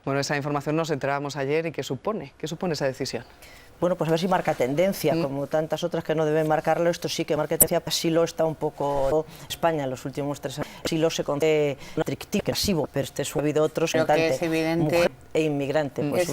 Bueno, esa información nos enterábamos ayer y ¿qué supone? ¿Qué supone esa decisión? Bueno, pues a ver si marca tendencia, como tantas otras que no deben marcarlo, esto sí que marca tendencia. Sí lo está un poco España en los últimos 3 años, sí lo se conté un trictivo, pero ha habido otros, creo que es evidente, mujer e inmigrante. Pues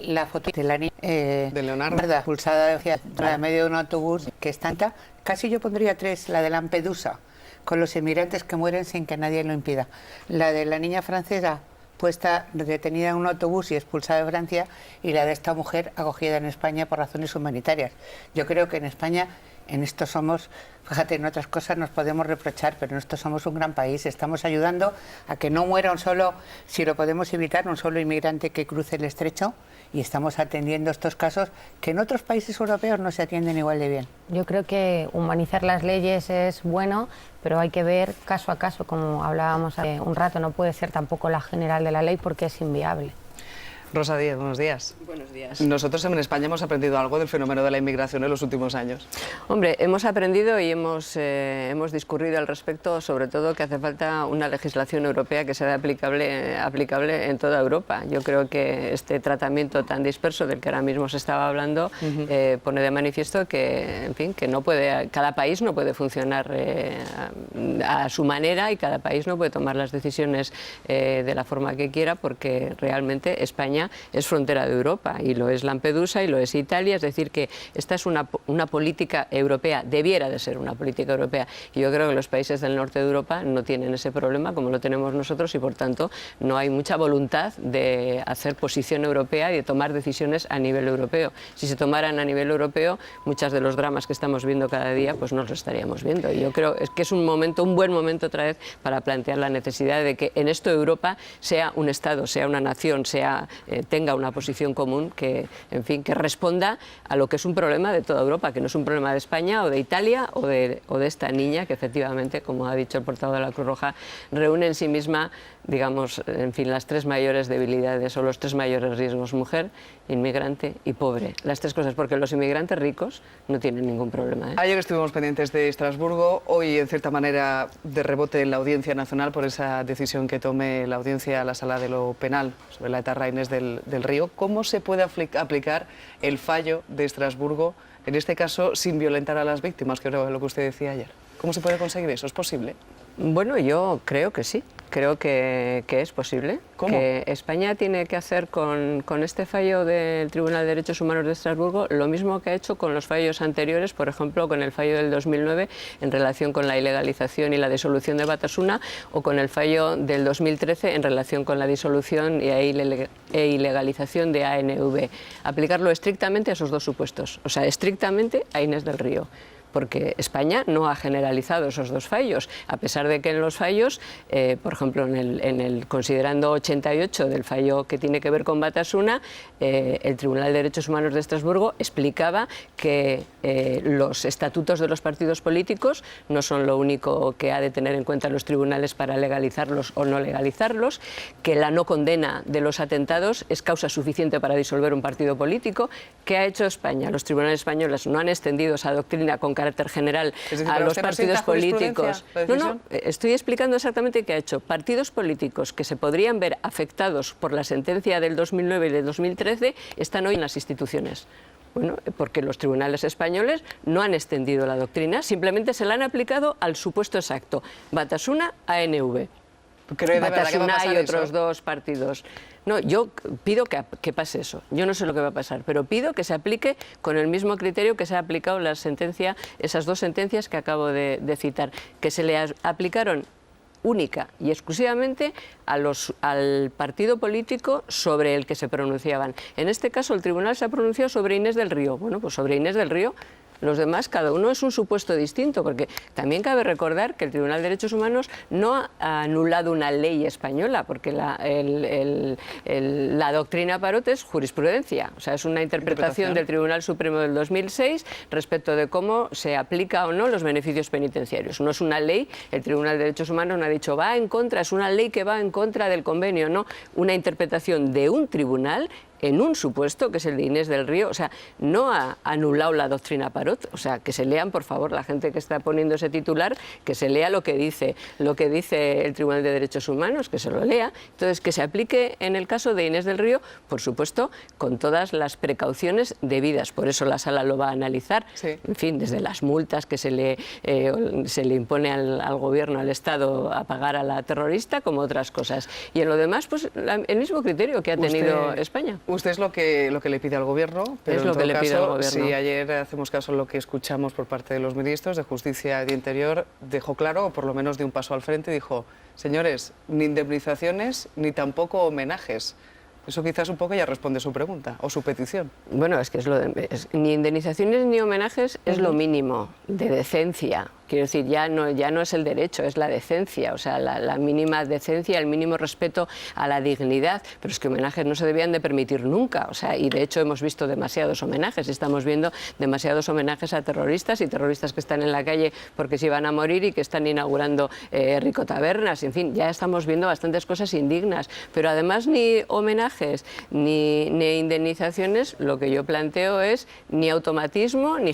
la foto de la niña de Leonardo, expulsada en medio de un autobús, que es tanta, casi yo pondría 3, la de Lampedusa, con los inmigrantes que mueren sin que nadie lo impida. La de la niña francesa, puesta detenida en un autobús y expulsada de Francia, y la de esta mujer acogida en España por razones humanitarias. Yo creo que en España, en esto somos, fíjate, en otras cosas nos podemos reprochar, pero en esto somos un gran país. Estamos ayudando a que no muera un solo, si lo podemos evitar, un solo inmigrante que cruce el estrecho, y estamos atendiendo estos casos que en otros países europeos no se atienden igual de bien. Yo creo que humanizar las leyes es bueno, pero hay que ver caso a caso, como hablábamos hace un rato. No puede ser tampoco la general de la ley porque es inviable. Rosa Díez, buenos días. Buenos días. Nosotros en España hemos aprendido algo del fenómeno de la inmigración en los últimos años. Hombre, hemos aprendido y hemos discurrido al respecto, sobre todo que hace falta una legislación europea que sea aplicable en toda Europa. Yo creo que este tratamiento tan disperso del que ahora mismo se estaba hablando pone de manifiesto que, en fin, que no puede, cada país no puede funcionar a su manera y cada país no puede tomar las decisiones de la forma que quiera, porque realmente España es frontera de Europa y lo es Lampedusa y lo es Italia, es decir que esta es una política europea, debiera de ser una política europea, y yo creo que los países del norte de Europa no tienen ese problema como lo tenemos nosotros, y por tanto no hay mucha voluntad de hacer posición europea y de tomar decisiones a nivel europeo. Si se tomaran a nivel europeo, muchos de los dramas que estamos viendo cada día pues no los estaríamos viendo, y yo creo que es un buen momento otra vez para plantear la necesidad de que en esto Europa sea un Estado, sea una nación, tenga una posición común que, en fin, que responda a lo que es un problema de toda Europa, que no es un problema de España o de Italia o de esta niña que efectivamente, como ha dicho el portavoz de la Cruz Roja, reúne en sí misma, digamos, en fin, las 3 mayores debilidades o los 3 mayores riesgos: mujer, inmigrante y pobre. Las 3 cosas, porque los inmigrantes ricos no tienen ningún problema. Ayer estuvimos pendientes de Estrasburgo, hoy en cierta manera de rebote en la Audiencia Nacional por esa decisión que tome la Audiencia a la Sala de lo Penal sobre la etarra Inés del Río. ¿Cómo se puede aplicar el fallo de Estrasburgo, en este caso sin violentar a las víctimas, que era lo que usted decía ayer? ¿Cómo se puede conseguir eso? ¿Es posible? Bueno, yo creo que sí, creo que es posible. ¿Cómo? Que España tiene que hacer con este fallo del Tribunal de Derechos Humanos de Estrasburgo lo mismo que ha hecho con los fallos anteriores, por ejemplo, con el fallo del 2009 en relación con la ilegalización y la disolución de Batasuna, o con el fallo del 2013 en relación con la disolución e ilegalización de ANV. Aplicarlo estrictamente a esos 2 supuestos, o sea, estrictamente a Inés del Río, porque España no ha generalizado esos 2 fallos, a pesar de que en los fallos, por ejemplo, en el considerando 88 del fallo que tiene que ver con Batasuna, el Tribunal de Derechos Humanos de Estrasburgo explicaba que los estatutos de los partidos políticos no son lo único que ha de tener en cuenta los tribunales para legalizarlos o no legalizarlos, que la no condena de los atentados es causa suficiente para disolver un partido político. ¿Qué ha hecho España? Los tribunales españoles no han extendido esa doctrina con carácter general a los partidos políticos. No, estoy explicando exactamente qué ha hecho. Partidos políticos que se podrían ver afectados por la sentencia del 2009 y del 2013 están hoy en las instituciones. Bueno, porque los tribunales españoles no han extendido la doctrina, simplemente se la han aplicado al supuesto exacto: Batasuna, ANV. Batasuna y otros 2 partidos. No, yo pido que pase eso. Yo no sé lo que va a pasar, pero pido que se aplique con el mismo criterio que se ha aplicado esas 2 sentencias que acabo de citar, que se le aplicaron única y exclusivamente al partido político sobre el que se pronunciaban. En este caso, el tribunal se ha pronunciado sobre Inés del Río. Bueno, pues sobre Inés del Río, los demás, cada uno es un supuesto distinto, porque también cabe recordar que el Tribunal de Derechos Humanos no ha anulado una ley española, porque la doctrina Parot es jurisprudencia, o sea, es una interpretación del Tribunal Supremo del 2006 respecto de cómo se aplica o no los beneficios penitenciarios. No es una ley, el Tribunal de Derechos Humanos no ha dicho va en contra, es una ley que va en contra del convenio, no, una interpretación de un tribunal en un supuesto, que es el de Inés del Río, o sea, no ha anulado la doctrina Parot, o sea, que se lean, por favor, la gente que está poniendo ese titular, que se lea lo que dice el Tribunal de Derechos Humanos, que se lo lea. Entonces, que se aplique en el caso de Inés del Río, por supuesto, con todas las precauciones debidas. Por eso la Sala lo va a analizar, sí. En fin, desde las multas que se le impone al Gobierno, al Estado, a pagar a la terrorista, como otras cosas. Y en lo demás, pues el mismo criterio que ha tenido España. Usted es lo que le pide al Gobierno, pero es lo que le pide al Gobierno. Si ayer hacemos caso a lo que escuchamos por parte de los ministros de Justicia y de Interior, dejó claro, o por lo menos dio un paso al frente, dijo: señores, ni indemnizaciones ni tampoco homenajes. Eso quizás un poco ya responde su pregunta o su petición. Bueno, es que ni indemnizaciones ni homenajes es lo mínimo de decencia. Quiero decir, ya no es el derecho, es la decencia, o sea, la mínima decencia, el mínimo respeto a la dignidad. Pero es que homenajes no se debían de permitir nunca, o sea, y de hecho hemos visto demasiados homenajes, estamos viendo demasiados homenajes a terroristas y terroristas que están en la calle porque se iban a morir y que están inaugurando ricotabernas, en fin, ya estamos viendo bastantes cosas indignas. Pero además ni homenajes ni indemnizaciones, lo que yo planteo es ni automatismo ni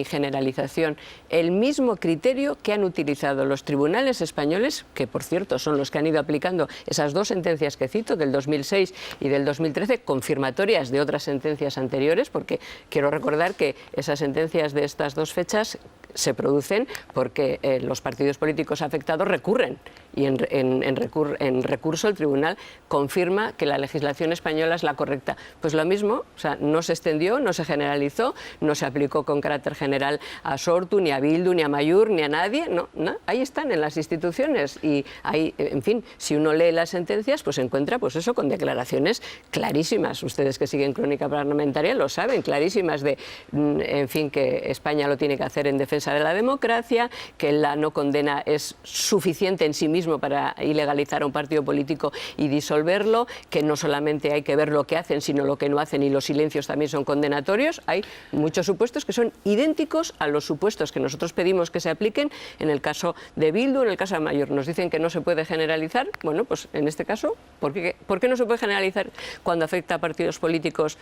generalización. El mismo criterio que han utilizado los tribunales españoles, que por cierto son los que han ido aplicando esas dos sentencias que cito, del 2006 y del 2013, confirmatorias de otras sentencias anteriores, porque quiero recordar que esas sentencias de estas dos fechas se producen porque los partidos políticos afectados recurren y en recurso el tribunal confirma que la legislación española es la correcta. Pues lo mismo, o sea, no se extendió, no se generalizó, no se aplicó con carácter general a Sortu, ni a Bildu, ni a Mayur, ni a nadie, no, ahí están en las instituciones y ahí, en fin, si uno lee las sentencias, pues se encuentra pues eso con declaraciones clarísimas. Ustedes que siguen Crónica Parlamentaria lo saben, clarísimas de, en fin, que España lo tiene que hacer en defensa de la democracia, que la no condena es suficiente en sí mismo para ilegalizar a un partido político y disolverlo, que no solamente hay que ver lo que hacen, sino lo que no hacen, y los silencios también son condenatorios. Hay muchos supuestos que son idénticos a los supuestos que nosotros pedimos que se apliquen en el caso de Bildu, en el caso de Mayur. Nos dicen que no se puede generalizar. Bueno, pues en este caso, ¿por qué no se puede generalizar cuando afecta a partidos políticos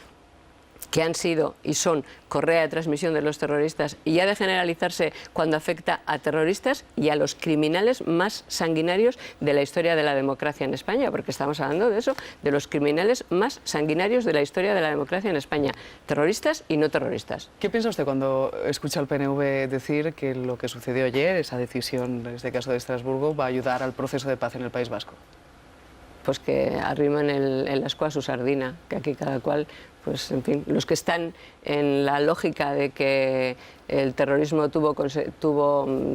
que han sido y son correa de transmisión de los terroristas, y ha de generalizarse cuando afecta a terroristas y a los criminales más sanguinarios de la historia de la democracia en España? Porque estamos hablando de eso, de los criminales más sanguinarios de la historia de la democracia en España, terroristas y no terroristas. ¿Qué piensa usted cuando escucha al PNV decir que lo que sucedió ayer, esa decisión, en este caso de Estrasburgo, va a ayudar al proceso de paz en el País Vasco? Pues que arriman el ascua a su sardina, que aquí cada cual, pues en fin, los que están en la lógica de que el terrorismo tuvo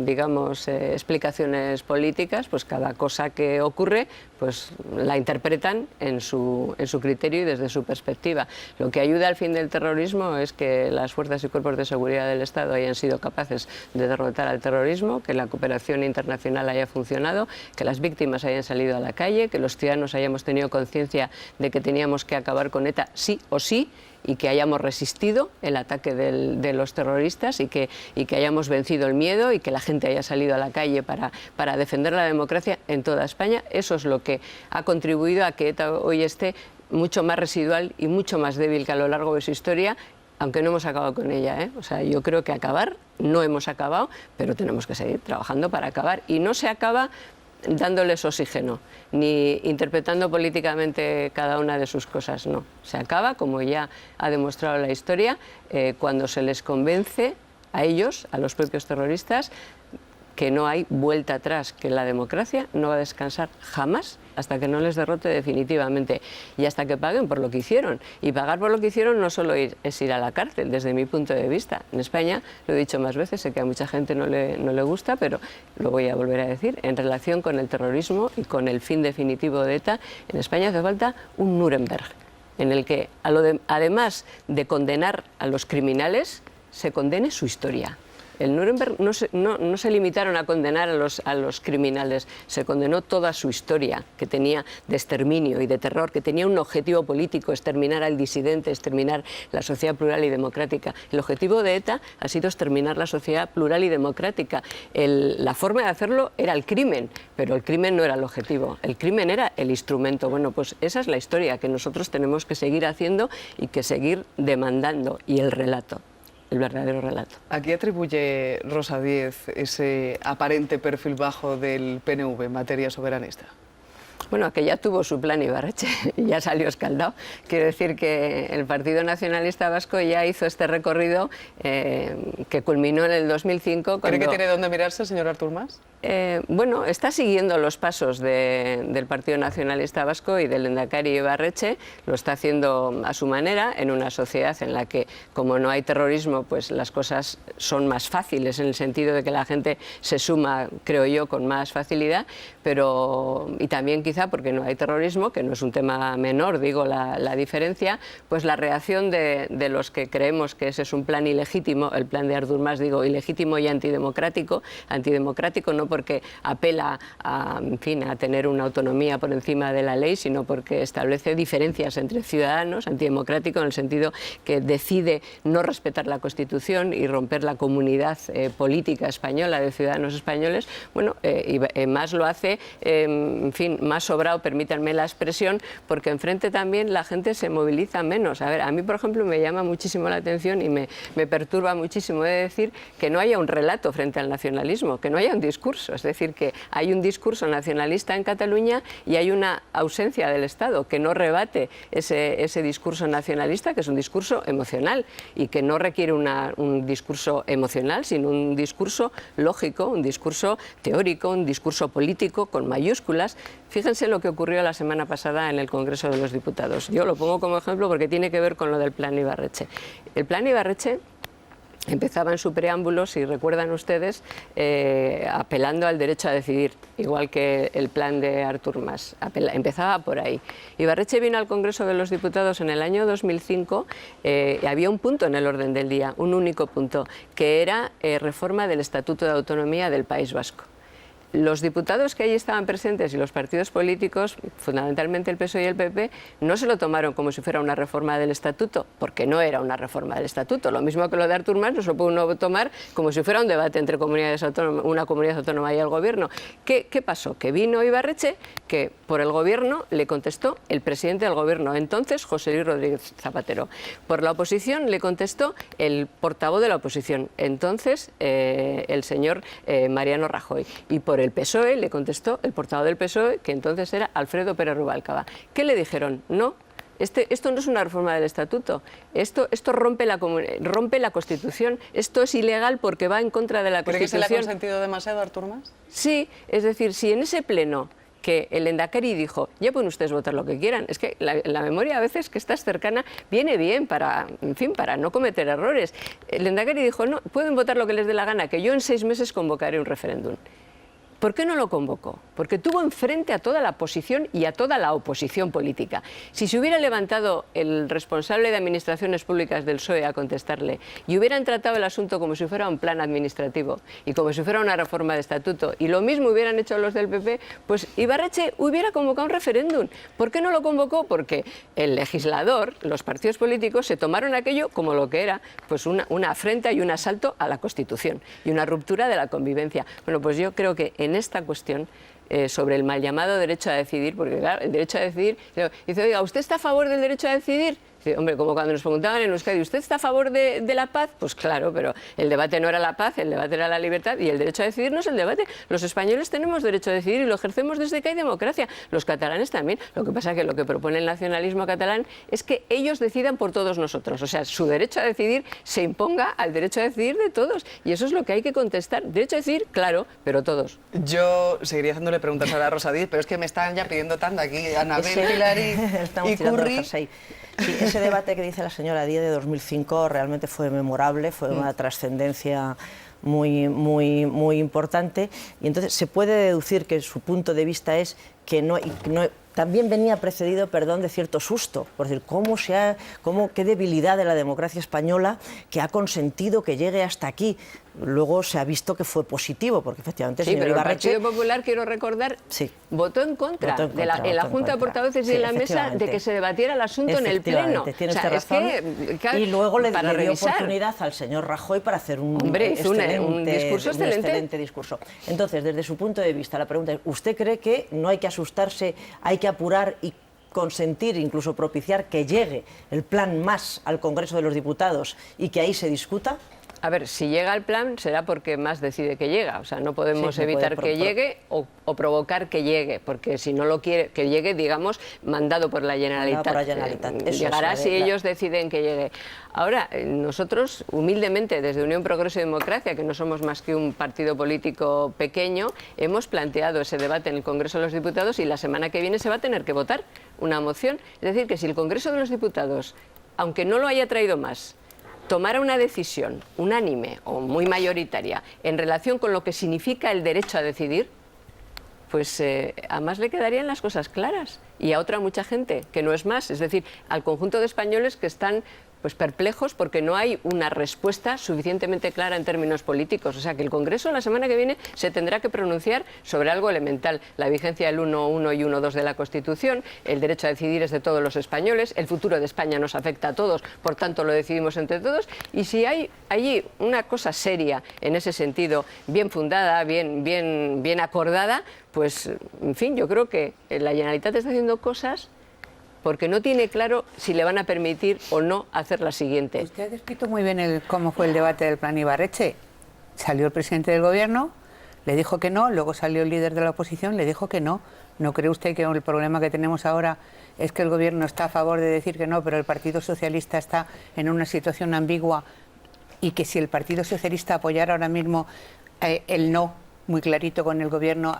digamos, explicaciones políticas, pues cada cosa que ocurre, pues la interpretan en su criterio y desde su perspectiva. Lo que ayuda al fin del terrorismo es que las fuerzas y cuerpos de seguridad del Estado hayan sido capaces de derrotar al terrorismo, que la cooperación internacional haya funcionado, que las víctimas hayan salido a la calle, que los ciudadanos hayamos tenido conciencia de que teníamos que acabar con ETA sí o sí, y que hayamos resistido el ataque de los terroristas y que hayamos vencido el miedo y que la gente haya salido a la calle para defender la democracia en toda España. Eso es lo que ha contribuido a que ETA hoy esté mucho más residual y mucho más débil que a lo largo de su historia, aunque no hemos acabado con ella, ¿eh? O sea, yo creo que acabar, no hemos acabado, pero tenemos que seguir trabajando para acabar. Y no se acaba dándoles oxígeno, ni interpretando políticamente cada una de sus cosas, no. Se acaba, como ya ha demostrado la historia, cuando se les convence a ellos, a los propios terroristas, que no hay vuelta atrás, que la democracia no va a descansar jamás hasta que no les derrote definitivamente y hasta que paguen por lo que hicieron. Y pagar por lo que hicieron no solo es ir a la cárcel, desde mi punto de vista. En España, lo he dicho más veces, sé que a mucha gente no le gusta, pero lo voy a volver a decir, en relación con el terrorismo y con el fin definitivo de ETA, en España hace falta un Nuremberg, en el que, además de condenar a los criminales, se condene su historia. El Nuremberg no se limitaron a condenar a los criminales, se condenó toda su historia que tenía de exterminio y de terror, que tenía un objetivo político, exterminar al disidente, exterminar la sociedad plural y democrática. El objetivo de ETA ha sido exterminar la sociedad plural y democrática. La forma de hacerlo era el crimen, pero el crimen no era el objetivo, el crimen era el instrumento. Bueno, pues esa es la historia que nosotros tenemos que seguir haciendo y que seguir demandando, y el relato, el verdadero relato. ¿A qué atribuye Rosa Díez ese aparente perfil bajo del PNV en materia soberanista? Bueno, que ya tuvo su plan Ibarretxe y ya salió escaldado. Quiero decir que el Partido Nacionalista Vasco ya hizo este recorrido que culminó en el 2005. ¿Cree que tiene dónde mirarse, señor Artur Mas? Bueno, está siguiendo los pasos del Partido Nacionalista Vasco y del lehendakari Ibarretxe, lo está haciendo a su manera en una sociedad en la que, como no hay terrorismo, pues las cosas son más fáciles en el sentido de que la gente se suma, creo yo, con más facilidad, y también quizá porque no hay terrorismo, que no es un tema menor, digo, la diferencia, pues la reacción de los que creemos que ese es un plan ilegítimo, el plan de Artur Mas, digo, ilegítimo y antidemocrático no porque apela a tener una autonomía por encima de la ley, sino porque establece diferencias entre ciudadanos, antidemocrático en el sentido que decide no respetar la Constitución y romper la comunidad política española de ciudadanos españoles. Bueno, y Mas lo hace, más sobrado, permítanme la expresión, porque enfrente también la gente se moviliza menos. A ver, a mí, por ejemplo, me llama muchísimo la atención y me perturba muchísimo de decir que no haya un relato frente al nacionalismo, que no haya un discurso. Es decir, que hay un discurso nacionalista en Cataluña y hay una ausencia del Estado que no rebate ese discurso nacionalista, que es un discurso emocional y que no requiere un discurso emocional, sino un discurso lógico, un discurso teórico, un discurso político con mayúsculas. Fíjense lo que ocurrió la semana pasada en el Congreso de los Diputados. Yo lo pongo como ejemplo porque tiene que ver con lo del plan Ibarretxe. El plan Ibarretxe empezaba en su preámbulo, si recuerdan ustedes, apelando al derecho a decidir, igual que el plan de Artur Mas. Empezaba por ahí. Ibarretxe vino al Congreso de los Diputados en el año 2005 y había un punto en el orden del día, un único punto, que era reforma del Estatuto de Autonomía del País Vasco. Los diputados que allí estaban presentes y los partidos políticos, fundamentalmente el PSOE y el PP, no se lo tomaron como si fuera una reforma del Estatuto, porque no era una reforma del Estatuto. Lo mismo que lo de Artur Mas, no se lo puede uno tomar como si fuera un debate entre una comunidad autónoma y el Gobierno. ¿Qué pasó? Que vino Ibarretxe, que por el Gobierno le contestó el presidente del Gobierno, entonces José Luis Rodríguez Zapatero. Por la oposición le contestó el portavoz de la oposición, entonces el señor Mariano Rajoy. Y por el PSOE le contestó el portavoz del PSOE, que entonces era Alfredo Pérez Rubalcaba. ¿Qué le dijeron? No, esto no es una reforma del Estatuto, esto rompe la Constitución, esto es ilegal porque va en contra de la Constitución. ¿Cree que se le ha consentido demasiado a Artur Mas? Sí, es decir, si en ese pleno que el lehendakari dijo, ya pueden ustedes votar lo que quieran, es que la memoria a veces que estás cercana viene bien para no cometer errores. El lehendakari dijo, no, pueden votar lo que les dé la gana, que yo en 6 meses convocaré un referéndum. ¿Por qué no lo convocó? Porque tuvo enfrente a toda la oposición y a toda la oposición política. Si se hubiera levantado el responsable de Administraciones Públicas del PSOE a contestarle y hubieran tratado el asunto como si fuera un plan administrativo y como si fuera una reforma de estatuto, y lo mismo hubieran hecho los del PP, pues Ibarretxe hubiera convocado un referéndum. ¿Por qué no lo convocó? Porque el legislador, los partidos políticos, se tomaron aquello como lo que era, pues una afrenta y un asalto a la Constitución y una ruptura de la convivencia. Bueno, pues yo creo que en esta cuestión sobre el mal llamado derecho a decidir, porque claro, el derecho a decidir, dice, oiga, ¿usted está a favor del derecho a decidir? Dice, hombre, como cuando nos preguntaban en Euskadi, ¿usted está a favor de la paz? Pues claro, pero el debate no era la paz, el debate era la libertad y el derecho a decidir no es el debate. Los españoles tenemos derecho a decidir y lo ejercemos desde que hay democracia. Los catalanes también. Lo que pasa es que lo que propone el nacionalismo catalán es que ellos decidan por todos nosotros. O sea, su derecho a decidir se imponga al derecho a decidir de todos. Y eso es lo que hay que contestar. Derecho a decidir, claro, pero todos. Yo seguiría haciéndole preguntas a la Rosa Díez, pero es que me están ya pidiendo tanto aquí, Anabel, Pilar y Curri. Sí, ese debate que dice la señora Díez de 2005 realmente fue memorable, fue una trascendencia muy importante, y entonces se puede deducir que su punto de vista es que también venía precedido, de cierto susto, por decir, qué debilidad de la democracia española que ha consentido que llegue hasta aquí. luego se ha visto que fue positivo, porque efectivamente el Sí, señor pero el Ibarretxe... Partido Popular, quiero recordar, Sí. votó en contra, Votó en contra, en la votó en Junta de contra. Portavoces y Sí, en la mesa de efectivamente. que se debatiera el asunto en el Pleno. Tiene O sea, usted es razón. que, Y luego le para dio revisar. oportunidad al señor Rajoy para hacer un Hizo un discurso excelente. excelente discurso. Entonces, desde su punto de vista, la pregunta es, ¿usted cree que no hay que asustarse, hay que apurar y consentir, incluso propiciar que llegue el plan más al Congreso de los Diputados y que ahí se discuta? A ver, si llega el plan será porque más decide que llega. O sea, no podemos Sí, no evitar puede que llegue o provocar que llegue, porque si no lo quiere, que llegue, digamos, mandado por la Generalitat. Mandado por la Generalitat. Eso Llegará es, si ellos deciden que llegue. Ahora, nosotros, humildemente, desde Unión Progreso y Democracia, que no somos más que un partido político pequeño, hemos planteado ese debate en el Congreso de los Diputados y la semana que viene se va a tener que votar una moción. Es decir, que si el Congreso de los Diputados, aunque no lo haya traído más, tomara una decisión unánime o muy mayoritaria en relación con lo que significa el derecho a decidir, pues a más le quedarían las cosas claras y a otra mucha gente, que no es más, es decir, al conjunto de españoles que están pues perplejos porque no hay una respuesta suficientemente clara en términos políticos. O sea que el Congreso la semana que viene se tendrá que pronunciar sobre algo elemental. La vigencia del 1.1 y 1.2 de la Constitución, el derecho a decidir es de todos los españoles, el futuro de España nos afecta a todos, por tanto lo decidimos entre todos. Y si hay allí una cosa seria en ese sentido, bien fundada, bien acordada, pues en fin, yo creo que la Generalitat está haciendo cosas porque no tiene claro si le van a permitir o no hacer la siguiente. Usted ha descrito muy bien cómo fue el debate del plan Ibarretxe. Salió el presidente del gobierno, le dijo que no, luego salió el líder de la oposición, le dijo que no. ¿No cree usted que el problema que tenemos ahora es que el gobierno está a favor de decir que no, pero el Partido Socialista está en una situación ambigua y que si el Partido Socialista apoyara ahora mismo el no, muy clarito con el gobierno,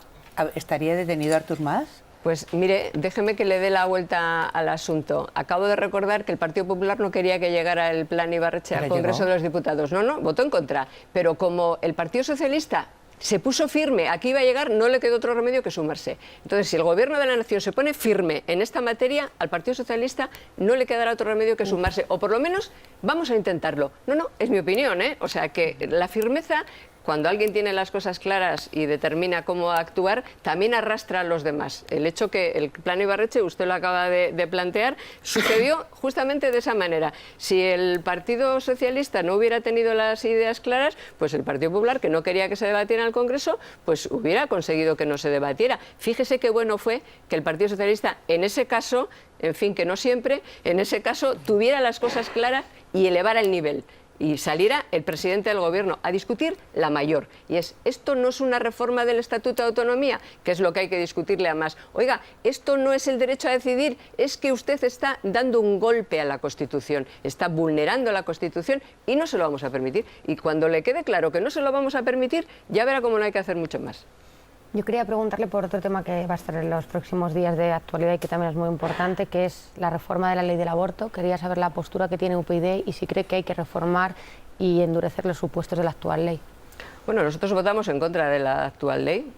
¿estaría detenido Artur Mas? Pues mire, déjeme que le dé la vuelta al asunto. Acabo de recordar que el Partido Popular no quería que llegara el plan Ibarretxe al Congreso de los Diputados. No, votó en contra. Pero como el Partido Socialista se puso firme, aquí iba a llegar, no le quedó otro remedio que sumarse. Entonces, si el Gobierno de la Nación se pone firme en esta materia, al Partido Socialista no le quedará otro remedio que sumarse. O por lo menos vamos a intentarlo. No, es mi opinión, ¿eh? O sea, que la firmeza, cuando alguien tiene las cosas claras y determina cómo actuar, también arrastra a los demás. El hecho que el plan Ibarretxe, usted lo acaba de plantear, sucedió justamente de esa manera. Si el Partido Socialista no hubiera tenido las ideas claras, pues el Partido Popular, que no quería que se debatiera en el Congreso, pues hubiera conseguido que no se debatiera. Fíjese qué bueno fue que el Partido Socialista, en ese caso, en fin, que no siempre, en ese caso tuviera las cosas claras y elevara el nivel. Y saliera el presidente del Gobierno a discutir la mayor. Y esto no es una reforma del Estatuto de Autonomía, que es lo que hay que discutirle a Mas. Oiga, esto no es el derecho a decidir, es que usted está dando un golpe a la Constitución, está vulnerando la Constitución y no se lo vamos a permitir. Y cuando le quede claro que no se lo vamos a permitir, ya verá cómo no hay que hacer mucho más. Yo quería preguntarle por otro tema que va a estar en los próximos días de actualidad y que también es muy importante, que es la reforma de la ley del aborto. Quería saber la postura que tiene UPyD y si cree que hay que reformar y endurecer los supuestos de la actual ley. Bueno, nosotros votamos en contra de la actual ley,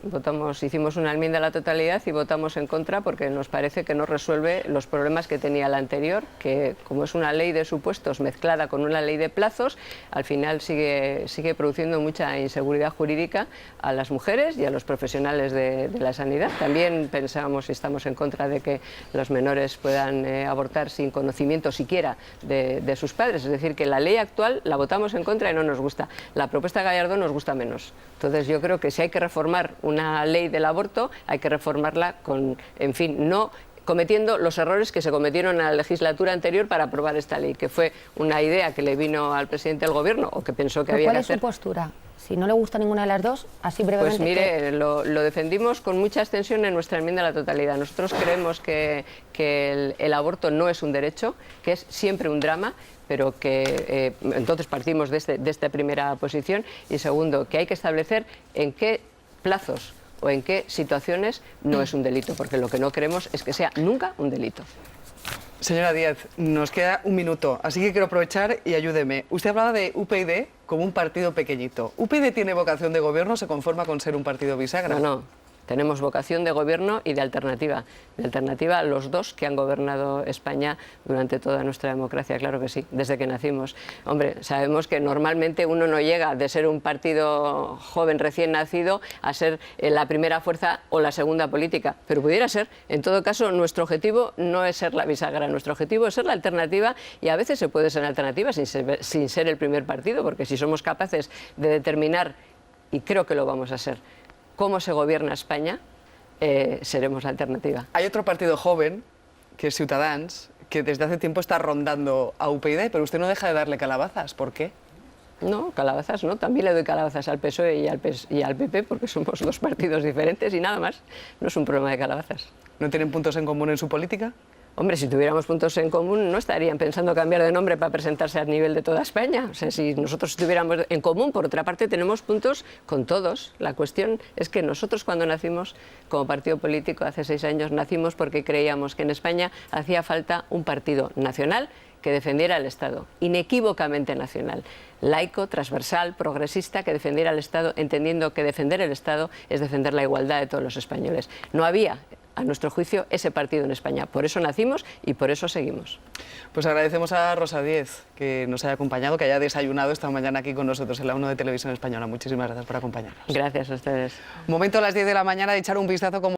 hicimos una enmienda a la totalidad y votamos en contra porque nos parece que no resuelve los problemas que tenía la anterior, que como es una ley de supuestos mezclada con una ley de plazos, al final sigue produciendo mucha inseguridad jurídica a las mujeres y a los profesionales de la sanidad. También pensamos y estamos en contra de que los menores puedan abortar sin conocimiento siquiera de sus padres, es decir, que la ley actual la votamos en contra y no nos gusta. La propuesta de Gallardón nos gusta menos. Entonces yo creo que si hay que reformar una ley del aborto, hay que reformarla con, en fin, no cometiendo los errores que se cometieron en la legislatura anterior para aprobar esta ley, que fue una idea que le vino al presidente del Gobierno o que pensó que había que hacer. ¿Cuál es su postura? Si no le gusta ninguna de las dos, así brevemente. Pues mire, lo defendimos con mucha extensión en nuestra enmienda a la totalidad. Nosotros creemos que el aborto no es un derecho, que es siempre un drama, pero que entonces partimos de esta primera posición. Y segundo, que hay que establecer en qué plazos o en qué situaciones no es un delito, porque lo que no queremos es que sea nunca un delito. Señora Díaz, nos queda un minuto, así que quiero aprovechar y ayúdeme. Usted hablaba de UPyD como un partido pequeñito. ¿UPyD tiene vocación de gobierno? ¿Se conforma con ser un partido bisagra? No. Tenemos vocación de gobierno y de alternativa. De alternativa a los dos que han gobernado España durante toda nuestra democracia, claro que sí, desde que nacimos. Hombre, sabemos que normalmente uno no llega de ser un partido joven recién nacido a ser la primera fuerza o la segunda política, pero pudiera ser. En todo caso, nuestro objetivo no es ser la bisagra, nuestro objetivo es ser la alternativa, y a veces se puede ser alternativa sin ser el primer partido, porque si somos capaces de determinar, y creo que lo vamos a ser, cómo se gobierna España, seremos la alternativa. Hay otro partido joven, que es Ciutadans, que desde hace tiempo está rondando a UPyD, pero usted no deja de darle calabazas. ¿Por qué? No, calabazas no. También le doy calabazas al PSOE y al PP, porque somos dos partidos diferentes y nada más. No es un problema de calabazas. ¿No tienen puntos en común en su política? Hombre, si tuviéramos puntos en común, no estarían pensando cambiar de nombre para presentarse a nivel de toda España. O sea, si nosotros estuviéramos en común, por otra parte, tenemos puntos con todos. La cuestión es que nosotros, cuando nacimos como partido político, hace 6 años, nacimos porque creíamos que en España hacía falta un partido nacional que defendiera el Estado, inequívocamente nacional, laico, transversal, progresista, que defendiera el Estado, entendiendo que defender el Estado es defender la igualdad de todos los españoles. No había, a nuestro juicio, ese partido en España. Por eso nacimos y por eso seguimos. Pues agradecemos a Rosa Díez que nos haya acompañado, que haya desayunado esta mañana aquí con nosotros en la 1 de Televisión Española. Muchísimas gracias por acompañarnos. Gracias a ustedes. Momento a las 10 de la mañana de echar un vistazo como